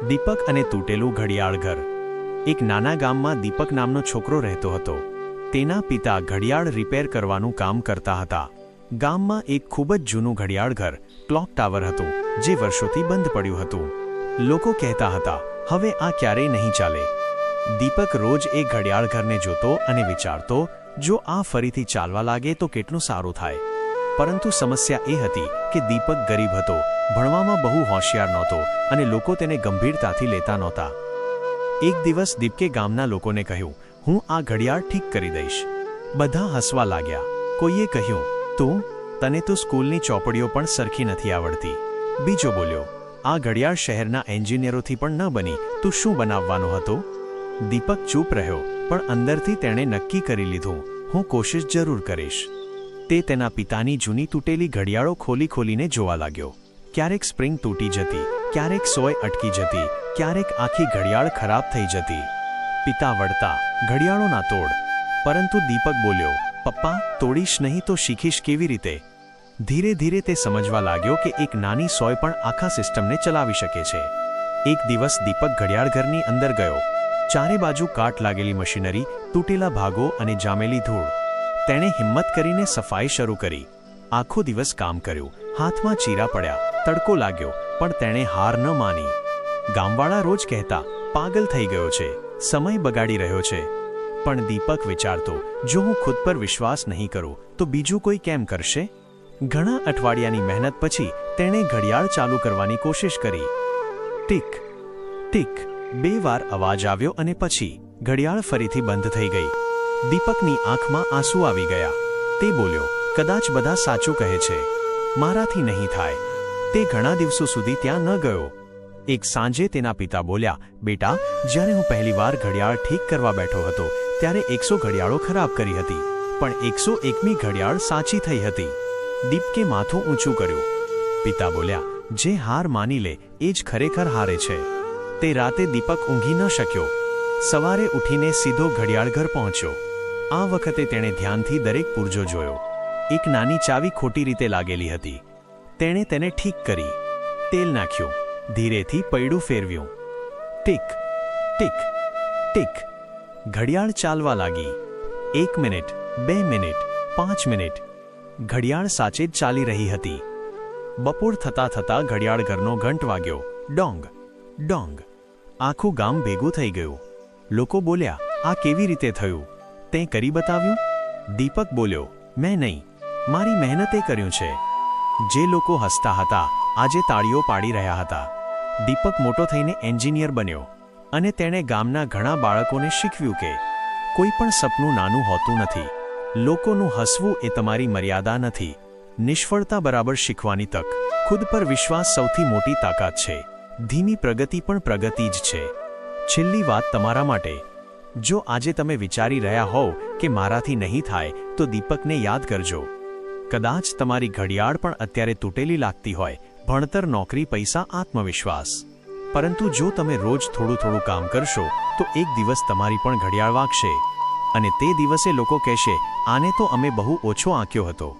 દીપક અને તૂટેલું ઘડિયાળ ઘર। એક નાના ગામમાં દીપક નામનો છોકરો રહેતો હતો। તેના પિતા ઘડિયાળ રિપેર કરવાનું કામ કરતા હતા। ગામમાં એક ખૂબ જ જૂનું ઘડિયાળ ઘર ક્લોક ટાવર હતું, જે વર્ષોથી બંધ પડ્યું હતું। લોકો કહેતા હતા, હવે આ ક્યારેય નહીં ચાલે। દીપક રોજ એ ઘડિયાળ ઘરને જોતો અને વિચારતો, જો આ ફરીથી ચાલવા લાગે તો કેટલું સારું થાય। પરંતુ સમસ્યા એ હતી કે દીપક ગરીબ હતો, ભણવામાં બહુ હોશિયાર નહોતો અને લોકો તેને ગંભીરતાથી લેતા નહોતા। એક દિવસ દીપકે ગામના લોકોને કહ્યું, હું આ ઘડિયાળ ઠીક કરી દઈશ। બધા હસવા લાગ્યા। કોઈએ કહ્યું, તું? તને તો સ્કૂલની ચોપડીઓ પણ સરખી નથી આવડતી। બીજો બોલ્યો, આ ઘડિયાળ શહેરના એન્જિનિયરોથી પણ ન બની, તું શું બનાવવાનો હતો? દીપક ચૂપ રહ્યો, પણ અંદરથી તેણે નક્કી કરી લીધું, હું કોશિશ જરૂર કરીશ। તે તેના પિતાની જૂની તૂટેલી ઘડિયાળો ખોલીને જોવા લાગ્યો। ક્યારેક સ્પ્રિંગ તૂટી જતી, ક્યારેક સોય અટકી જતી, ક્યારેક આખી ઘડિયાળ ખરાબ થઈ જતી। પિતા વળતા, ઘડિયાળો ના તોડ। પરંતુ દીપક બોલ્યો, પપ્પા, તોડીશ નહીં તો શીખીશ કેવી રીતે? ધીરે ધીરે તે સમજવા લાગ્યો કે એક નાની સોય પણ આખા સિસ્ટમને ચલાવી શકે છે। એક દિવસ દીપક ઘડિયાળ ઘરની અંદર ગયો। ચારે બાજુ કાટ લાગેલી મશીનરી, તૂટેલા ભાગો અને જામેલી ધૂળ। તેણે હિંમત કરીને સફાઈ શરૂ કરી। આખો દિવસ કામ કર્યું, હાથમાં ચીરા પડ્યા, તડકો લાગ્યો, પણ તેણે હાર ન માની। ગામવાળા રોજ કહેતા, પાગલ થઈ ગયો છે, સમય બગાડી રહ્યો છે। પણ દીપક વિચારતો, જો હું ખુદ પર વિશ્વાસ નહીં કરું તો બીજું કોઈ કેમ કરશે? ઘણા અઠવાડિયાની મહેનત પછી તેણે ઘડિયાળ ચાલુ કરવાની કોશિશ કરી। ટીક ટીક 2 વાર અવાજ આવ્યો અને પછી ઘડિયાળ ફરીથી બંધ થઈ ગઈ। દીપકની આંખમાં આંસુ આવી ગયા। તે બોલ્યો, કદાચ બધા સાચું કહે છે, મારાથી નહીં થાય। તે ઘણા દિવસો સુધી ત્યાં ન ગયો। એક સાંજે તેના પિતા બોલ્યા, બેટા, જ્યારે હું પહેલીવાર ઘડિયાળ ઠીક કરવા બેઠો હતો ત્યારે 100 ઘડિયાળો ખરાબ કરી હતી, પણ 101મી ઘડિયાળ સાચી થઈ હતી। દીપકે માથું ઊંચું કર્યું। પિતા બોલ્યા, જે હાર માની લે એ જ ખરેખર હારે છે। તે રાતે દીપક ઊંઘી ન શક્યો। સવારે ઉઠીને સીધો ઘડિયાળ ઘર પહોંચ્યો। આ વખતે તેણે ધ્યાનથી દરેક પુર્જો જોયો। એક નાની ચાવી ખોટી રીતે લાગેલી હતી। તેણે તેને ઠીક કરી, તેલ નાખ્યું, ધીરેથી પૈડું ફેરવ્યું। ટીક ટીક ટીક ઘડિયાળ ચાલવા લાગી। 1 મિનિટ, 2 મિનિટ, 5 મિનિટ, ઘડિયાળ સાચે જ ચાલી રહી હતી। બપોર થતાં થતાં ઘડિયાળ ઘરનો ઘંટ વાગ્યો। ડોંગ ડોંગ। આખું ગામ ભેગું થઈ ગયું। લોકો બોલ્યા, આ કેવી રીતે થયું? તે કરી બતાવ્યું? દીપક બોલ્યો, મેં નહીં, મારી મહેનતે કર્યું છે। જે લોકો હસતા હતા આજે તાળીઓ પાડી રહ્યા હતા। દીપક મોટો થઈને એન્જિનિયર બન્યો અને તેણે ગામના ઘણા બાળકોને શીખવ્યું કે કોઈ પણ સપનું નાનું હોતું નથી। લોકોનું હસવું એ તમારી મર્યાદા નથી। નિષ્ફળતા બરાબર શીખવાની તક। ખુદ પર વિશ્વાસ સૌથી મોટી તાકાત છે। ધીમી પ્રગતિ પણ પ્રગતિ જ છે। છેલ્લી વાત તમારા માટે, જો આજે તમે વિચારી રહ્યા હોવ કે મારાથી નહીં થાય તો દીપકને યાદ કરજો। કદાચ તમારી ઘડિયાળ પણ અત્યારે તૂટેલી લાગતી હોય, ભણતર, નોકરી, પૈસા, આત્મવિશ્વાસ, પરંતુ જો તમે રોજ થોડું થોડું કામ કરશો તો એક દિવસ તમારી પણ ઘડિયાળ વાગશે અને તે દિવસે લોકો કહેશે, આને તો અમે બહુ ઓછો આંક્યો હતો।